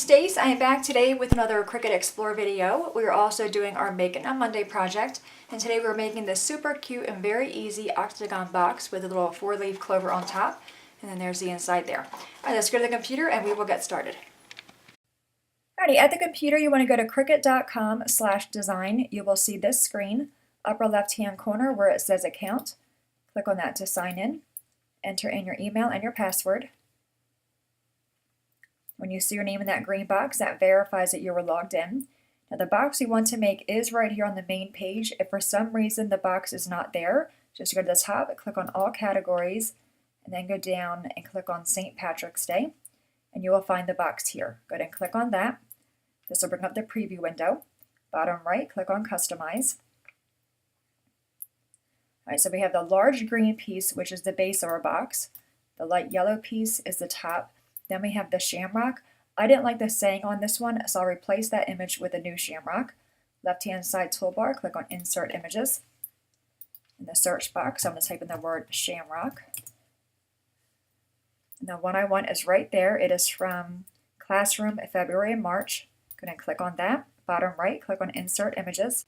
Stace. I am back today with another Cricut Explore video. We are also doing our Make It on Monday project, and today we're making this super cute and very easy octagon box with a little 4-leaf clover on top, and then there's the inside there. Alright, let's go to the computer and we will get started. Alrighty, at the computer you want to go to cricut.com/design. You will see this screen, upper left hand corner where it says account. Click on that to sign in. Enter in your email and your password. When you see your name in that green box, that verifies that you were logged in. Now the box you want to make is right here on the main page. If for some reason the box is not there, just go to the top, click on all categories, and then go down and click on St. Patrick's Day, and you will find the box here. Go ahead and click on that. This will bring up the preview window. Bottom right, click on Customize. Alright, so we have the large green piece, which is the base of our box. The light yellow piece is the top. Then we have the shamrock. I didn't like the saying on this one, so I'll replace that image with a new shamrock. Left-hand side toolbar, click on Insert Images. In the search box, I'm going to type in the word shamrock. And the one I want is right there. It is from Classroom February and March. Go ahead and click on that. Bottom right, click on Insert Images.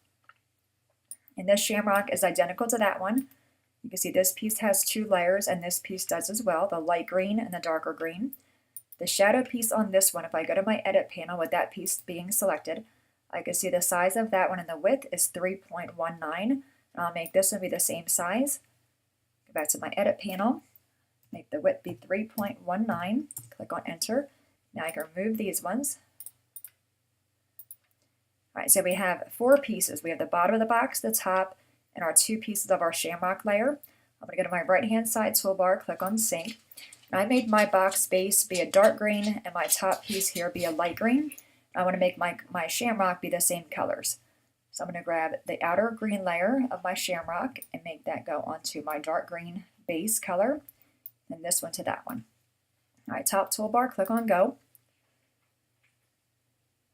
And this shamrock is identical to that one. You can see this piece has 2 layers, and this piece does as well, the light green and the darker green. The shadow piece on this one, if I go to my edit panel with that piece being selected, I can see the size of that one and the width is 3.19. And I'll make this one be the same size. Go back to my edit panel, make the width be 3.19, click on enter. Now I can remove these ones. Alright, so we have 4 pieces. We have the bottom of the box, the top, and our 2 pieces of our shamrock layer. I'm going to go to my right hand side toolbar, click on sync. And I made my box base be a dark green and my top piece here be a light green. I want to make my shamrock be the same colors. So I'm going to grab the outer green layer of my shamrock and make that go onto my dark green base color, and this one to that one. Alright, top toolbar, click on go.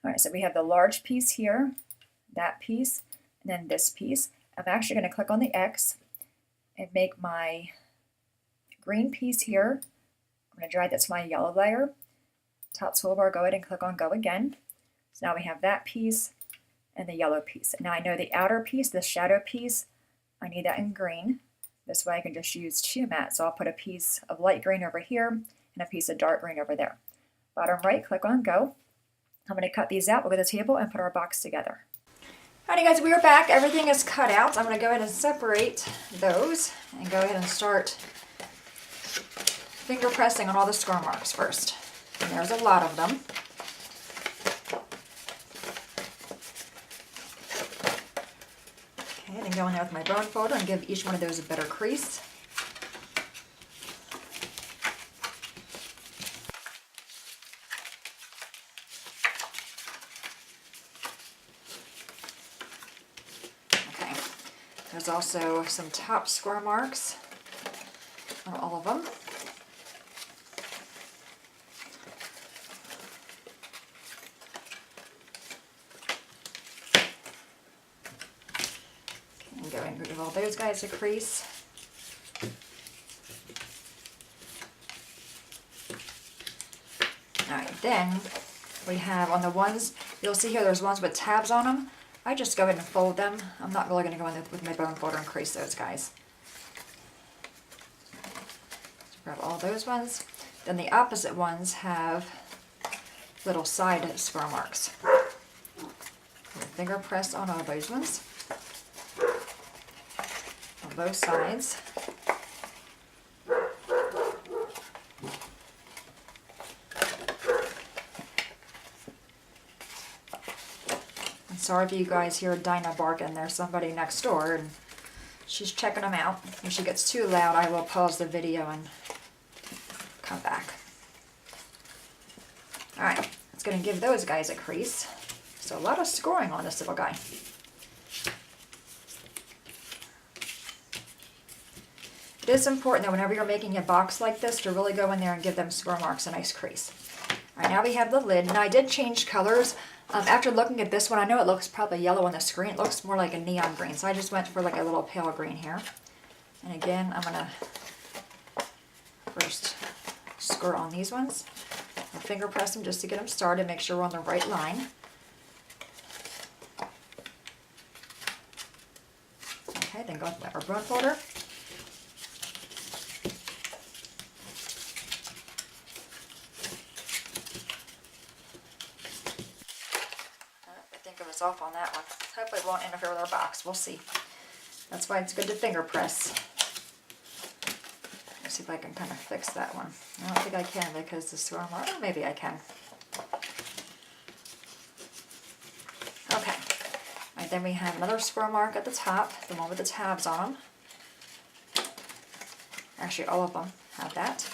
Alright, so we have the large piece here, that piece, and then this piece. I'm actually going to click on the X and make my green piece here. I'm going to drag that to my yellow layer. Top toolbar, go ahead and click on go again. So now we have that piece and the yellow piece. Now I know the outer piece, the shadow piece, I need that in green. This way I can just use 2 mats. So I'll put a piece of light green over here and a piece of dark green over there. Bottom right, click on go. I'm going to cut these out, we'll go to the table and put our box together. Alrighty guys, we are back. Everything is cut out. I'm going to go ahead and separate those and go ahead and start finger pressing on all the score marks first. And there's a lot of them. Okay, then go in there with my bone folder and give each one of those a better crease. Okay, there's also some top score marks on all of them. Go ahead and give all those guys a crease. Alright, then we have on the ones, you'll see here there's ones with tabs on them. I just go ahead and fold them. I'm not really going to go in with my bone folder and crease those guys. So grab all those ones. Then the opposite ones have little side score marks. Finger press on all those ones. Both sides. I'm sorry if you guys hear Dinah barking. There's somebody next door and she's checking them out. If she gets too loud, I will pause the video and come back. Alright, it's going to give those guys a crease. So a lot of scoring on this little guy. It is important that whenever you're making a box like this to really go in there and give them score marks a nice crease. Alright, now we have the lid. Now I did change colors. After looking at this one, I know it looks probably yellow on the screen. It looks more like a neon green, so I just went for like a little pale green here. And again, I'm going to first score on these ones. I finger press them just to get them started, make sure we're on the right line. Okay, then go with our bone folder. I think it was off on that one. Hopefully it won't interfere with our box. We'll see. That's why it's good to finger press. Let's see if I can kind of fix that one. I don't think I can because the swirl mark, oh, maybe I can. Okay. All right, then we have another square mark at the top, the one with the tabs on them. Actually, all of them have that.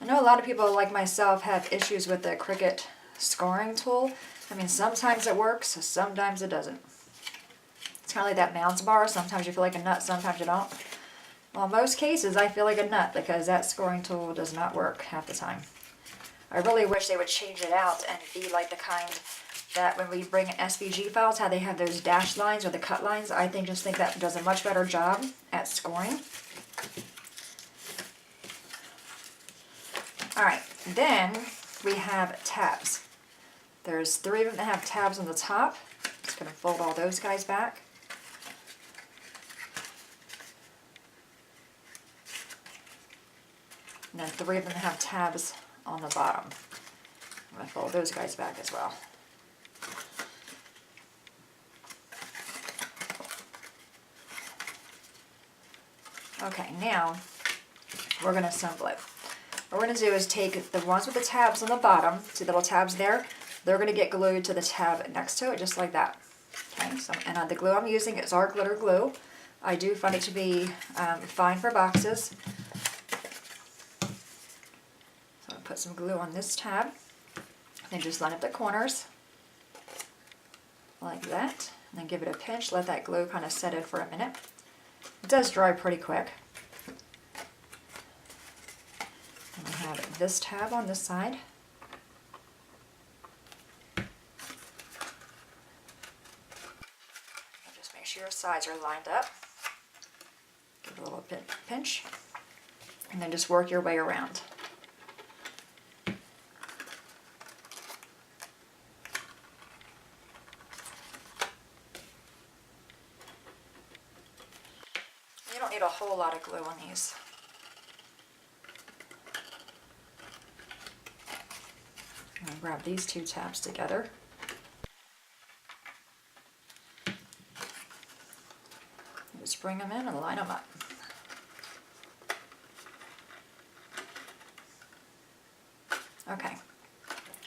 I know a lot of people like myself have issues with the Cricut scoring tool. I mean, sometimes it works, sometimes it doesn't. It's kind of like that bounce bar. Sometimes you feel like a nut, sometimes you don't. Well, in most cases, I feel like a nut because that scoring tool does not work half the time. I really wish they would change it out and be like the kind that when we bring in SVG files, how they have those dashed lines or the cut lines. I just think that does a much better job at scoring. All right, then we have tabs. There's 3 of them that have tabs on the top. Just going to fold all those guys back. And then 3 of them have tabs on the bottom. I'm going to fold those guys back as well. Okay, now we're going to assemble it. What we're going to do is take the ones with the tabs on the bottom, see the little tabs there? They're going to get glued to the tab next to it, just like that. Okay, so, and the glue I'm using is our glitter glue. I do find it to be fine for boxes. So I'll put some glue on this tab, and just line up the corners, like that. And then give it a pinch, let that glue kind of set in for a minute. It does dry pretty quick. And we have this tab on this side. Just make sure your sides are lined up. Give it a little bit pinch. And then just work your way around. You don't need a whole lot of glue on these. I'm going to grab these 2 tabs together. Just bring them in and line them up. Okay.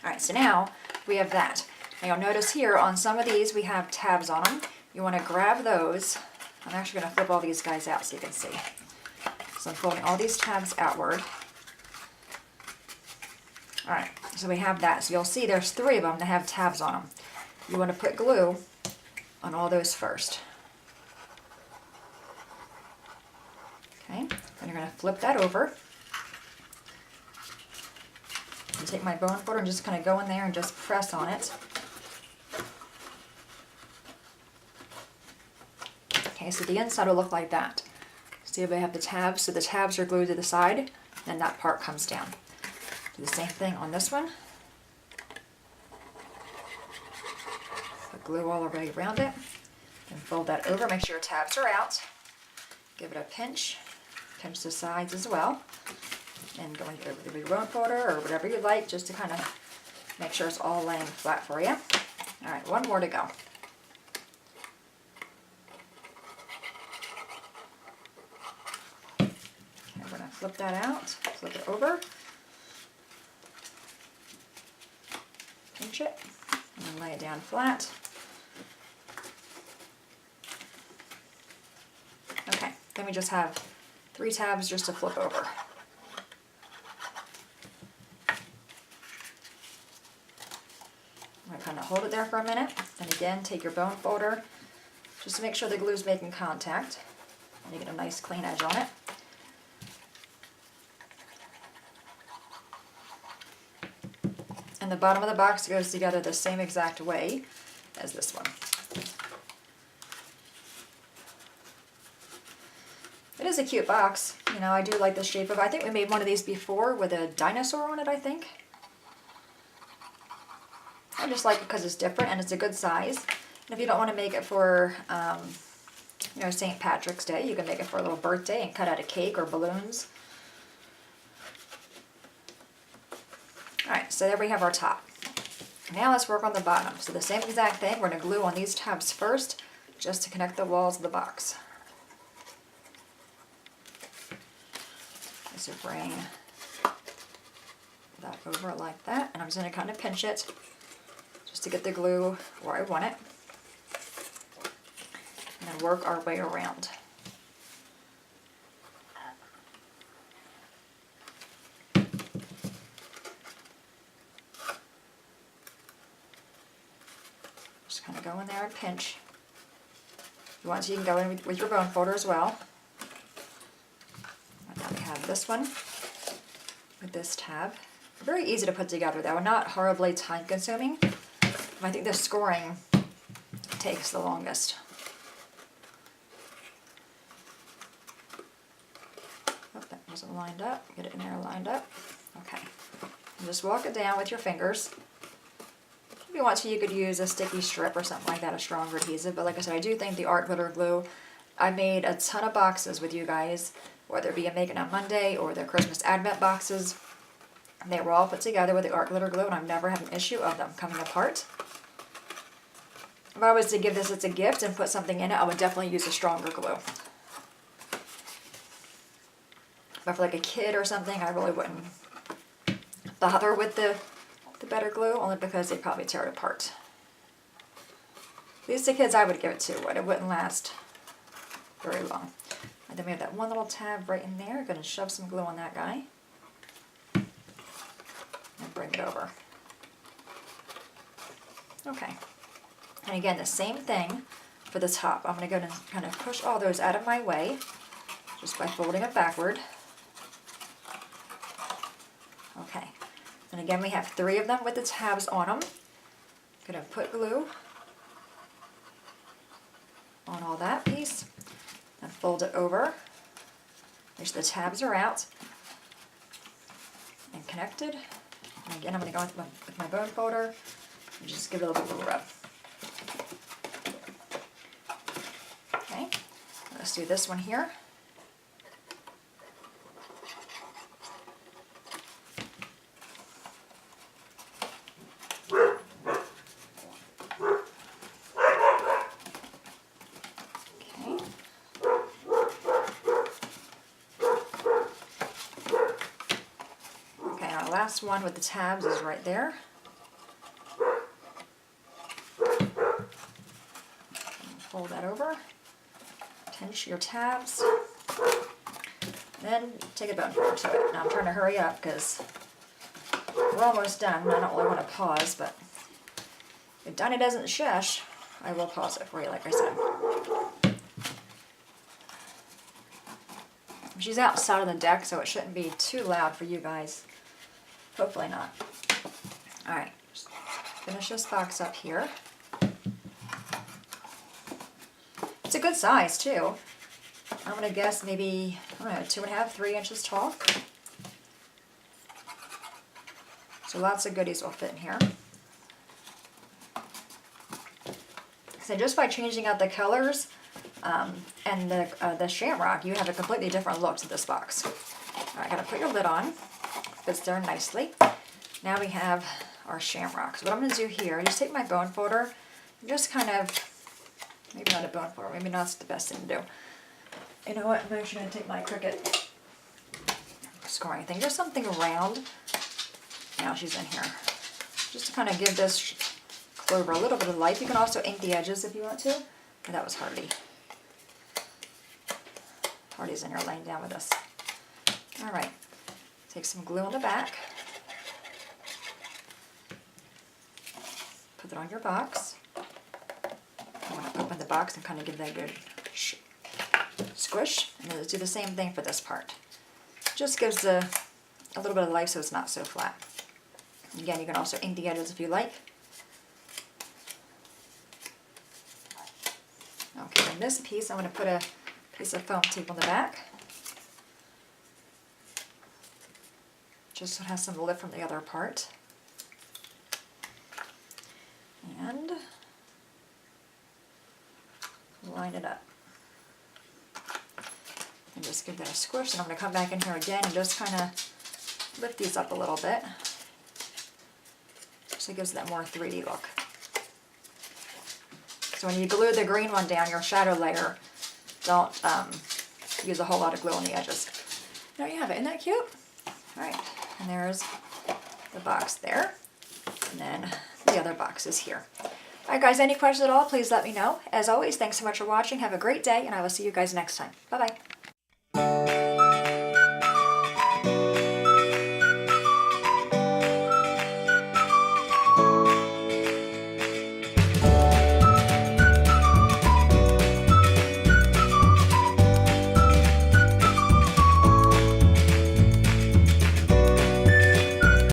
Alright, so now we have that. Now you'll notice here on some of these we have tabs on them. You want to grab those. I'm actually going to flip all these guys out so you can see. So I'm folding all these tabs outward. Alright, so we have that. So you'll see there's 3 of them that have tabs on them. You want to put glue on all those first. Okay, then you're going to flip that over. And take my bone folder and just kind of go in there and just press on it. Okay, so the inside will look like that. See if they have the tabs, so the tabs are glued to the side, then that part comes down. Do the same thing on this one. Put glue all the way around it. Then fold that over, make sure your tabs are out. Give it a pinch. Pinch the sides as well. And go into the bone folder or whatever you like, just to kind of make sure it's all laying flat for you. Alright, 1 more to go. Okay, we're going to flip that out, flip it over. Pinch it, and then lay it down flat. Okay, then we just have 3 tabs just to flip over. I'm going to kind of hold it there for a minute, and again take your bone folder just to make sure the glue is making contact, and you get a nice clean edge on it. And the bottom of the box goes together the same exact way as this one. It is a cute box. You know, I do like the shape of it. I think we made one of these before with a dinosaur on it, I think. I just like it because it's different and it's a good size. And if you don't want to make it for, you know, St. Patrick's Day, you can make it for a little birthday and cut out a cake or balloons. Alright, so there we have our top. Now let's work on the bottom. So the same exact thing, we're going to glue on these tabs first, just to connect the walls of the box. So bring that over like that, and I'm just going to kind of pinch it, just to get the glue where I want it. And then work our way around. Just kind of go in there and pinch. If you want to, you can go in with your bone folder as well. And now we have this one with this tab. Very easy to put together though, not horribly time consuming. I think the scoring takes the longest. Oh, that wasn't lined up. Get it in there lined up. Okay. And just walk it down with your fingers. If you want to, you could use a sticky strip or something like that, a stronger adhesive. But like I said, I do think the art glitter glue, I made a ton of boxes with you guys, whether it be a Make It on Monday or the Christmas Advent boxes. They were all put together with the art glitter glue, and I've never had an issue of them coming apart. If I was to give this as a gift and put something in it, I would definitely use a stronger glue. But for like a kid or something, I really wouldn't bother with the better glue, only because they probably tear it apart. At least the kids I would give it to, but it wouldn't last very long. And then we have that one little tab right in there. Going to shove some glue on that guy. And bring it over. Okay. And again, the same thing for the top. I'm going to go and kind of push all those out of my way just by folding it backward. Okay. And again, we have 3 of them with the tabs on them. I'm going to put glue on all that piece and fold it over. Make sure the tabs are out and connected. And again, I'm going to go with my bone folder and just give it a little bit of a rub. Okay, let's do this one here. Last one with the tabs is right there. Fold that over, pinch your tabs, then take a bone folder to it. Now I'm trying to hurry up because we're almost done. I don't really want to pause, but if Dinah doesn't shush, I will pause it for you, like I said. She's outside on the deck, so it shouldn't be too loud for you guys. Hopefully not. Alright, finish this box up here. It's a good size too. I'm going to guess maybe, I don't know, 2.5, 3 inches tall. So lots of goodies will fit in here. So just by changing out the colors and the shamrock, you have a completely different look to this box. Alright, gotta put your lid on. Fits there nicely. Now we have our shamrock. So what I'm going to do here, I just take my bone folder and just kind of, maybe not a bone folder, maybe not the best thing to do. You know what, I'm actually going to take my Cricut scoring thing, just something round. Now she's in here. Just to kind of give this clover a little bit of life. You can also ink the edges if you want to. And that was Hardy. Hardy's in here laying down with us. Alright. Take some glue on the back, put it on your box. I want to open the box and kind of give that a good squish, and then let's do the same thing for this part. Just gives a little bit of life so it's not so flat. Again, you can also ink the edges if you like. Okay, in this piece I'm going to put a piece of foam tape on the back. just so it has some lift from the other part. And line it up. And just give that a squish, and I'm going to come back in here again and just kind of lift these up a little bit. So it gives that more 3D look. So when you glue the green one down, your shadow layer, don't use a whole lot of glue on the edges. There you have it. Isn't that cute? All right, and there's the box there, and then the other box is here. All right, guys, any questions at all, please let me know. As always, thanks so much for watching. Have a great day, and I will see you guys next time. Bye-bye.